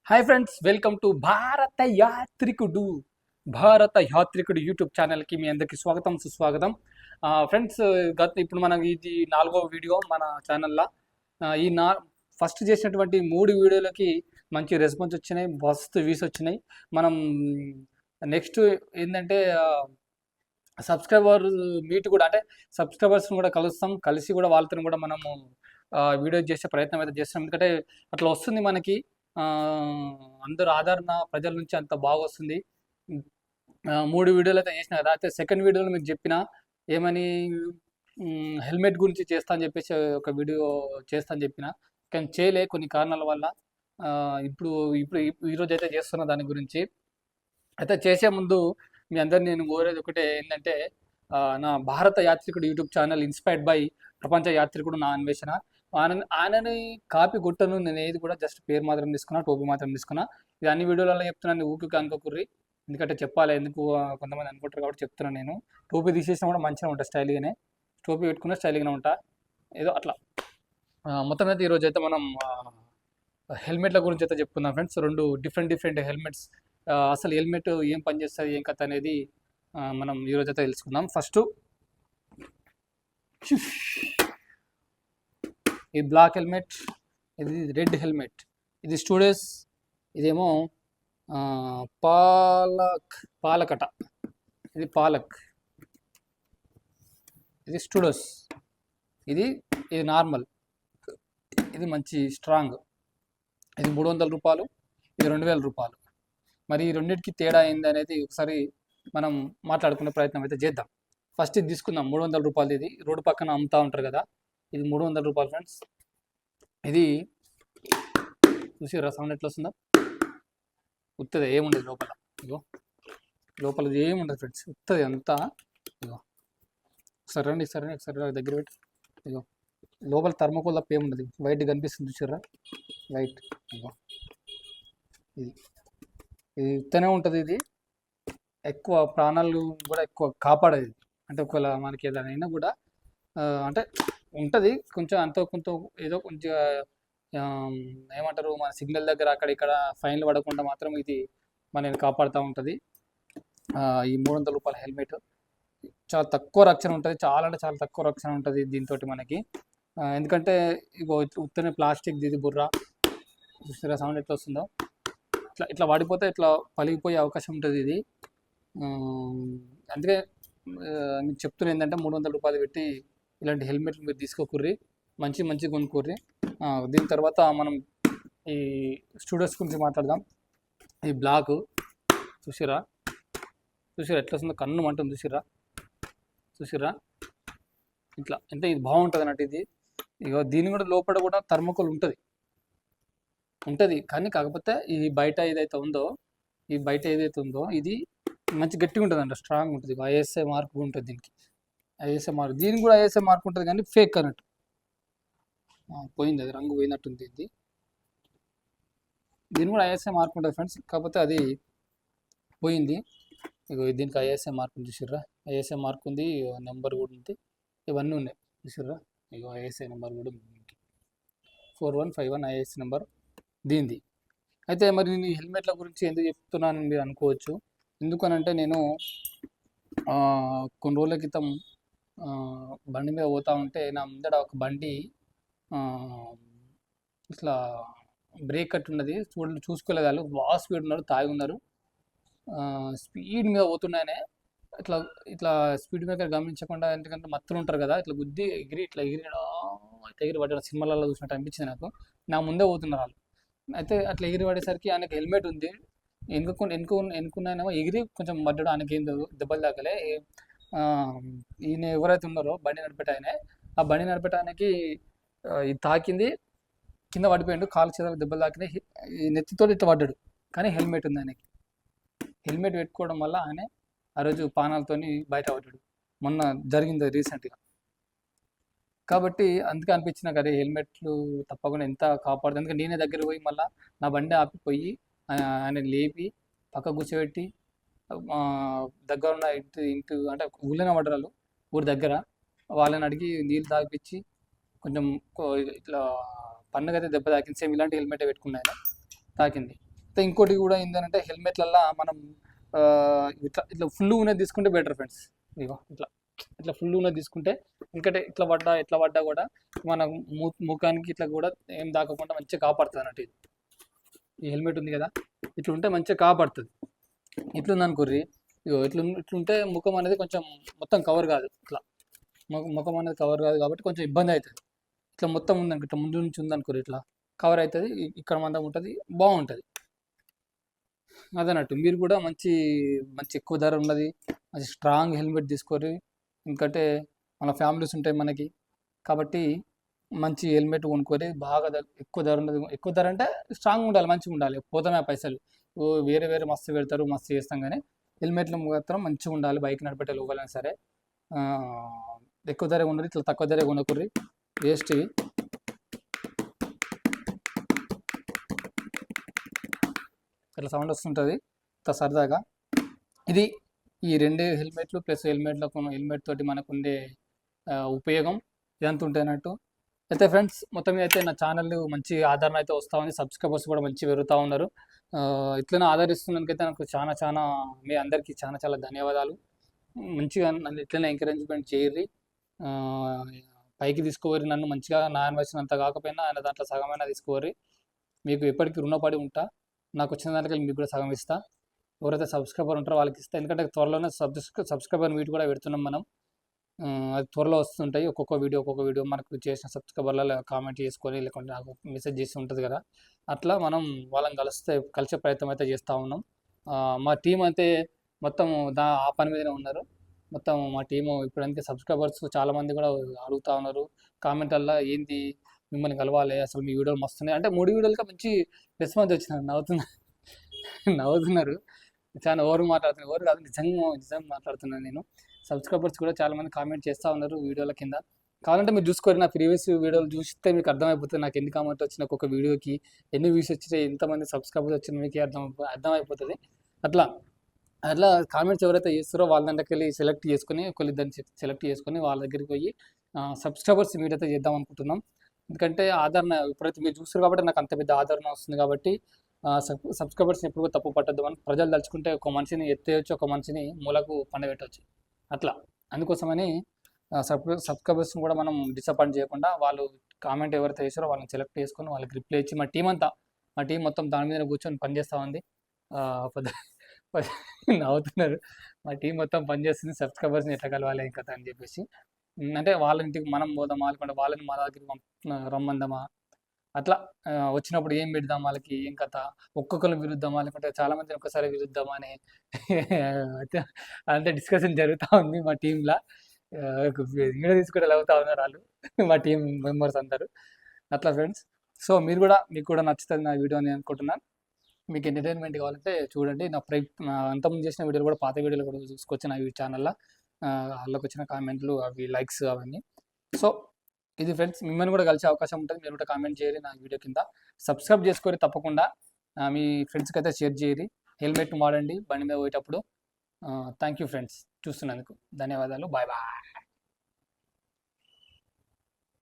Hi friends, welcome to భారత యాత్రికుడు YouTube ఛానల్కి మీ అందరికీ స్వాగతం సుస్వాగతం. ఫ్రెండ్స్, ఇప్పుడు మనం ఇది 4వ వీడియో మన ఛానల్లో. ఈ ఫస్ట్ చేసినటువంటి 3 వీడియోలకి మంచి రెస్పాన్స్ వచ్చినాయి, మస్తు వ్యూస్ వచ్చినాయి. మనం నెక్స్ట్ ఏంటంటే సబ్స్క్రైబర్ మీట్ కూడా, అంటే సబ్స్క్రైబర్స్ని కూడా కలిసి కూడా వాళ్ళతో కూడా మనము వీడియో చేసే ప్రయత్నం అయితే చేస్తున్నాం. ఎందుకంటే అట్లా వస్తుంది మనకి, అందరూ ఆదరణ ప్రజల నుంచి అంత బాగా వస్తుంది. 3 వీడియోలు అయితే చేసిన కదా. అయితే సెకండ్ వీడియోలో మీకు చెప్పిన ఏమని హెల్మెట్ గురించి చేస్తా అని చెప్పేసి ఒక వీడియో చేస్తా అని చెప్పిన, కానీ చేయలే కొన్ని కారణాల వల్ల. ఇప్పుడు ఇప్పుడు ఈరోజు అయితే చేస్తున్న దాని గురించి. అయితే చేసే ముందు మీ అందరిని నేను కోరేది ఒకటే ఏంటంటే, నా భారత యాత్రికుడు యూట్యూబ్ ఛానల్ ఇన్స్పైర్డ్ బై ప్రపంచ యాత్రికుడు నా అన్వేషణ. ఆయనని కాపీ కొట్టను, నేను ఏది కూడా జస్ట్ పేరు మాత్రం తీసుకున్నా, టోపీ మాత్రం తీసుకున్నా. ఇది అన్ని వీడియోలలో చెప్తున్నాను, ఊరికి అనుకోకుర్రి. ఎందుకంటే చెప్పాలి, ఎందుకు కొంతమంది అనుకుంటారు కాబట్టి చెప్తున్నాను. నేను టోపీ తీసేసినా కూడా మంచిగా ఉంటా, స్టైల్గానే. టోపీ పెట్టుకున్నా స్టైల్గానే ఉంటా, ఏదో అట్లా. మొత్తం అయితే ఈరోజు అయితే మనం హెల్మెట్ల గురించి అయితే చెప్పుకుందాం ఫ్రెండ్స్. 2 different helmets. అసలు హెల్మెట్ ఏం పనిచేస్తుంది, ఏం కథ అనేది మనం ఈరోజు అయితే తెలుసుకుందాం. ఫస్ట్ ఈ బ్లాక్ హెల్మెట్, ఇది రెడ్ హెల్మెట్. ఇది స్టూడెస్, ఇదేమో పాలకట, ఇది పాలక్, ఇది స్టూడోస్, ఇది నార్మల్, ఇది మంచి స్ట్రాంగ్. ఇది 300 రూపాయలు, ఇది 2000 రూపాయలు. మరి ఈ రెండింటికి తేడా ఏంది అనేది ఒకసారి మనం మాట్లాడుకునే ప్రయత్నం అయితే చేద్దాం. ఫస్ట్ ఇది తీసుకుందాం, 300 రూపాయలు. ఇది రోడ్డు పక్కన అమ్ముతూ ఉంటారు కదా, ఇది 300 రూపాయలు ఫ్రెండ్స్. ఇది చూసి సౌండ్ ఎట్లా వస్తుందా, ఉత్తది ఏముండదు లోపల. ఇగో లోపల ఏముండదు ఫ్రెండ్స్, ఉత్తది అంతా. ఇగో ఒకసారి రండి, ఒకసారి దగ్గర పెట్టి. ఇగో లోపల థర్మోకోల్ తప్ప ఏముండదు, వైట్ కనిపిస్తుంది చూసారా, వైట్. ఇగో ఇది ఉత్తనే ఉంటుంది. ఇది ఎక్కువ ప్రాణాలు కూడా ఎక్కువ కాపాడేది. అంటే ఒకవేళ మనకి ఏదైనా కూడా అంటే ఉంటుంది కొంచెం, అంతో కొంత ఏదో కొంచెం ఏమంటారు, మన సిగ్నల్ దగ్గర అక్కడ ఇక్కడ ఫైన్లు పడకుండా మాత్రం ఇది మనల్ని కాపాడుతూ ఉంటుంది. ఈ 300 రూపాయల హెల్మెట్ చాలా తక్కువ రక్షణ ఉంటుంది, చాలా అంటే చాలా తక్కువ రక్షణ ఉంటుంది దీంతో మనకి. ఎందుకంటే ఇగో ఉత్తనే ప్లాస్టిక్, ఇది బుర్ర చూస్తారా, సౌండ్ ఎట్లా వస్తుందో. ఇట్లా వాడిపోతే ఇట్లా పలిగిపోయే అవకాశం ఉంటుంది ఇది. అందుకే మీకు చెప్తున్నా ఏంటంటే 300 రూపాయలు పెట్టి ఇలాంటి హెల్మెట్లు మీరు తీసుకోకుర్రి, మంచి కొనుక్కోర్రి. దీని తర్వాత మనం ఈ స్టూడెంట్స్ గురించి మాట్లాడదాం. ఈ బ్లాక్ చూసిరా ఎట్లా వస్తుందో, కన్ను మంటుంది చూసిరా ఇట్లా. అంటే ఇది బాగుంటుంది అన్నట్టు. ఇది ఇక దీని కూడా లోపల కూడా థర్మోకోల్ ఉంటుంది, కానీ కాకపోతే ఈ బయట ఏదైతే ఉందో, ఇది మంచి గట్టిగా ఉంటుంది అంట, స్ట్రాంగ్ ఉంటుంది. ఐఎస్ఐ మార్క్ ఉంటుంది దీనికి, దీనికి కూడా ఐఎస్ఐ మార్క్ ఉంటుంది, కానీ ఫేక్ అన్నట్టు. పోయింది, అది రంగు పోయినట్టుంది. దీని కూడా ఐఎస్ఐ మార్క్ ఉంటుంది ఫ్రెండ్స్, కాకపోతే అది పోయింది. ఇక దీనికి ఐఎస్ఐ మార్క్ ఉంది చూసిర్రా, ఐఎస్ఐ మార్క్ ఉంది, నెంబర్ కూడా ఉంది, ఇవన్నీ ఉన్నాయి చూసిర్రా. ఇక ఐఎస్ఐ నెంబర్ కూడా ఉంది, 4151 ఐఎస్ఐ నెంబర్ దీనిది. అయితే మరి నేను ఈ హెల్మెట్ల గురించి ఎందుకు చెప్తున్నానని మీరు అనుకోవచ్చు. ఎందుకనంటే నేను కొన్ని రోజుల క్రితం బండి మీద పోతా ఉంటే నా ముందర ఒక బండి ఇట్లా బ్రేక్ కట్టి ఉన్నది, చూసుకోలేదు. వాళ్ళు బాగా స్పీడ్ ఉన్నారు, తాగి ఉన్నారు, స్పీడ్ మీద పోతున్నాయనే. ఇట్లా స్పీడ్ మీద గమనించకుండా, ఎందుకంటే మత్తులు ఉంటారు కదా, ఇట్లా గుద్ది ఎగిరి పడ్డారు. సినిమాలలో చూసినట్టు అనిపించింది నాకు. నా ముందే పోతున్నారు వాళ్ళు. అయితే అట్లా ఎగిరి పడేసరికి ఆయనకి హెల్మెట్ ఉంది, ఎన్నుకున్నానేమో ఎగిరి కొంచెం పడ్డాడు. ఆయనకి ఏం దెబ్బలు తాకలే. ఈయన ఎవరైతే ఉన్నారో బండి ఆ బండి నడిపేటానికి ఇది తాకింది, కింద పడిపోయాడు, కాలు చేతులకు దెబ్బలు తాకినాయి, ఈ నెత్తితో ఇట్లా పడ్డాడు. కానీ హెల్మెట్ ఉంది ఆయనకి. హెల్మెట్ పెట్టుకోవడం వల్ల ఆయన ఆ రోజు పానాలతోని బయట పడ్డాడు. మొన్న జరిగింది రీసెంట్గా. కాబట్టి అందుకే అనిపించిన కదా, హెల్మెట్లు తప్పకుండా ఎంత కాపాడుతుంది. అందుకే నేనే దగ్గర పోయి మళ్ళీ నా బండి ఆపిపోయి ఆయన లేపి పక్క కూర్చోబెట్టి, దగ్గర ఉన్న ఇంటి అంటే ఊళ్ళో పడ్డరాలు, ఊరి దగ్గర వాళ్ళని అడిగి నీళ్ళు తాగిపించి కొంచెం ఇట్లా పన్నుకైతే దెబ్బ తాకింది. సేమ్ ఇలాంటి హెల్మెట్ పెట్టుకున్నాయన తాకింది. ఇంకోటి కూడా ఏంటంటే హెల్మెట్లల్లో మనం ఇట్లా ఇట్లా ఫుల్ ఉన్నది తీసుకుంటే బెటర్ ఫ్రెండ్స్. ఇగో ఇట్లా ఇట్లా ఫుల్ ఉన్నది తీసుకుంటే ఎందుకంటే ఎట్లా పడ్డా కూడా మన ముఖానికి ఇట్లా కూడా ఏం దాకకుండా మంచిగా కాపాడుతుంది అన్నట్టు. ఈ హెల్మెట్ ఉంది కదా, ఇట్లా ఉంటే మంచిగా కాపాడుతుంది. ఇట్లుంది అనుకోర్రి, ఇగో ఇట్లుంటే ముఖం అనేది కొంచెం మొత్తం కవర్ కాదు. ఇట్లా ముఖం అనేది కవర్ కాదు కాబట్టి కొంచెం ఇబ్బంది అవుతుంది. ఇట్లా మొత్తం ఉందనుకో, ఇట్లా ముందు నుంచి ఉందనుకోరు, ఇట్లా కవర్ అవుతుంది, ఇక్కడ మందం ఉంటుంది, బాగుంటుంది అదన్నట్టు. మీరు కూడా మంచి మంచి ఎక్కువ ధర ఉన్నది మంచి స్ట్రాంగ్ హెల్మెట్ తీసుకోరు. ఎందుకంటే మన ఫ్యామిలీస్ ఉంటాయి మనకి, కాబట్టి మంచి హెల్మెట్ కొనుక్కొని బాగా ఎక్కువ ధర ఉన్నది. ఎక్కువ ధర అంటే స్ట్రాంగ్ ఉండాలి, మంచిగా ఉండాలి. పోతామే పైసలు వేరే వేరే మస్తు పెడతారు, మస్తు చేస్తాం. కానీ హెల్మెట్లు మాత్రం మంచిగా ఉండాలి. బైక్ నడిపేట లోపలైనా సరే ఎక్కువ ధర ఉన్నది, ఇట్లా తక్కువ ధర కొనుక్కుర్రి, వేస్ట్ ఇవి. ఇట్లా సౌండ్ వస్తుంటుంది ఇంత సరదాగా. ఇది ఈ 2 హెల్మెట్లు ప్లస్ హెల్మెట్ తోటి మనకు ఉండే ఉపయోగం ఇదంతా ఉంటాయన్నట్టు. అయితే ఫ్రెండ్స్ మొత్తం మీద అయితే నా ఛానల్ మంచి ఆదరణ అయితే వస్తూ ఉంది. సబ్స్క్రైబర్స్ కూడా మంచి పెరుగుతూ ఉన్నారు. ఇట్లనే ఆదరిస్తున్నందుకైతే నాకు చాలా మీ అందరికీ చాలా ధన్యవాదాలు. మంచిగా నన్ను ఇట్లనే ఎంకరేజ్మెంట్ చేయర్రి, పైకి తీసుకోవరి నన్ను మంచిగా. నా ఇన్వెస్ట్మెంట్ అంత కాకపోయినా ఆయన దాంట్లో సగమైనా తీసుకోవరి. మీకు ఎప్పటికీ రుణపడి ఉంటా. నాకు వచ్చిన దాంట్లో మీకు కూడా సగం ఇస్తా. ఎవరైతే సబ్స్క్రైబర్ ఉంటారో వాళ్ళకి ఇస్తా. ఎందుకంటే త్వరలోనే సబ్స్క్రైబర్ మీట్ కూడా పెడుతున్నాం మనం. అది త్వరలో వస్తుంటాయి. ఒక్కొక్క వీడియో మనకు చేసిన సబ్స్క్రైబర్లలో కామెంట్ చేసుకొని లేకుంటే నాకు మెసేజ్ చేసి ఉంటుంది కదా, అట్లా మనం వాళ్ళని కలిసే ప్రయత్నం అయితే చేస్తూ ఉన్నాం. మా టీం అయితే మొత్తం ఆ పని మీదనే ఉన్నారు. మొత్తం మా టీము ఇప్పుడంటే సబ్స్క్రైబర్స్ చాలామంది కూడా అడుగుతూ ఉన్నారు కామెంట్లలో, ఏంటి మిమ్మల్ని కలవాలి, అసలు మీ వీడియోలు మస్తున్నాయి అంటే 3 వీడియోలకి మంచి రెస్పాన్స్ వచ్చినారు. నవ్వుతున్నారు. చాలా ఓవర్ మాట్లాడుతున్నారు. ఓవర్ కాదు, నిజంగా మాట్లాడుతున్నాను నేను. సబ్స్క్రైబర్స్ కూడా చాలామంది కామెంట్ చేస్తూ ఉన్నారు వీడియోల కింద. కావాలంటే మీరు చూసుకోరు, నా ప్రీవియస్ వీడియోలు చూస్తే మీకు అర్థమైపోతుంది నాకు ఎన్ని కామెంట్ వచ్చిన ఒక్కొక్క వీడియోకి, ఎన్ని వ్యూస్ వచ్చినాయి, ఎంతమంది సబ్స్క్రైబర్స్ వచ్చిన మీకు అర్థమైపోతుంది. అట్లా కామెంట్స్ ఎవరైతే చేస్తారో వాళ్ళ దగ్గరికి వెళ్ళి సెలెక్ట్ చేసుకొని వాళ్ళ దగ్గరికి పోయి సబ్స్క్రైబర్స్ మీట్ అయితే చేద్దాం అనుకుంటున్నాం. ఎందుకంటే ఆదరణ ఇప్పుడైతే మీరు చూస్తారు కాబట్టి నాకు అంత పెద్ద ఆదరణ వస్తుంది. కాబట్టి సబ్స్క్రైబర్స్ని ఎప్పుడు తప్పు పట్టద్దు. అని ప్రజలు తలుచుకుంటే ఒక మనిషిని ఎత్తేయచ్చు, ఒక మనిషిని మూలకు పండబెట్టవచ్చు. అట్లా అందుకోసమని సబ్స్క్రైబర్స్ని కూడా మనం డిసప్పాయింట్ చేయకుండా వాళ్ళు కామెంట్ ఎవరైతే చేసారో వాళ్ళని సెలెక్ట్ చేసుకొని వాళ్ళకి రిప్లై ఇచ్చి మా టీం మొత్తం దాని మీద కూర్చొని పనిచేస్తూ ఉంది. నవ్వుతున్నారు. మా టీం మొత్తం పనిచేస్తుంది సబ్స్క్రైబర్స్ని ఎట్లా కలవాలి ఇంకా అని చెప్పేసి. అంటే వాళ్ళ ఇంటికి మనం పోదామా, లేకుంటే వాళ్ళని మన దగ్గరికి రమ్మందామా, అట్లా వచ్చినప్పుడు ఏం పెడదాం వాళ్ళకి, ఏం కథ, ఒక్కొక్కరు విరుద్దామా లేకుంటే చాలామందిని ఒక్కసారి విరుద్దామా అని అంటే డిస్కషన్ జరుగుతూ ఉంది మా టీంలో. వీడియో తీసుకుంటే అవుతా ఉన్నారు వాళ్ళు, మా టీం మెంబర్స్ అందరూ. అట్లా ఫ్రెండ్స్. సో మీకు కూడా నచ్చుతుంది నా వీడియో అని అనుకుంటున్నాను. మీకు ఎంటర్టైన్మెంట్ కావాలంటే చూడండి. నా అంతకుముందు చేసిన వీడియోలు కూడా, పాత వీడియోలు కూడా చూసుకొచ్చిన ఈ ఛానల్లో వాళ్ళకి వచ్చిన కామెంట్లు, అవి లైక్స్ అవన్నీ. సో ఇది ఫ్రెండ్స్, మిమ్మల్ని కూడా కలిసే అవకాశం ఉంటుంది. మీరు కూడా కామెంట్ చేయరు నా వీడియో కింద. సబ్స్క్రైబ్ చేసుకోరి తప్పకుండా. మీ ఫ్రెండ్స్కి అయితే షేర్ చేయరు. హెల్మెట్ వాడండి బండి మీద పోయేటప్పుడు. థ్యాంక్ యూ ఫ్రెండ్స్, చూస్తున్నందుకు ధన్యవాదాలు. Bye bye.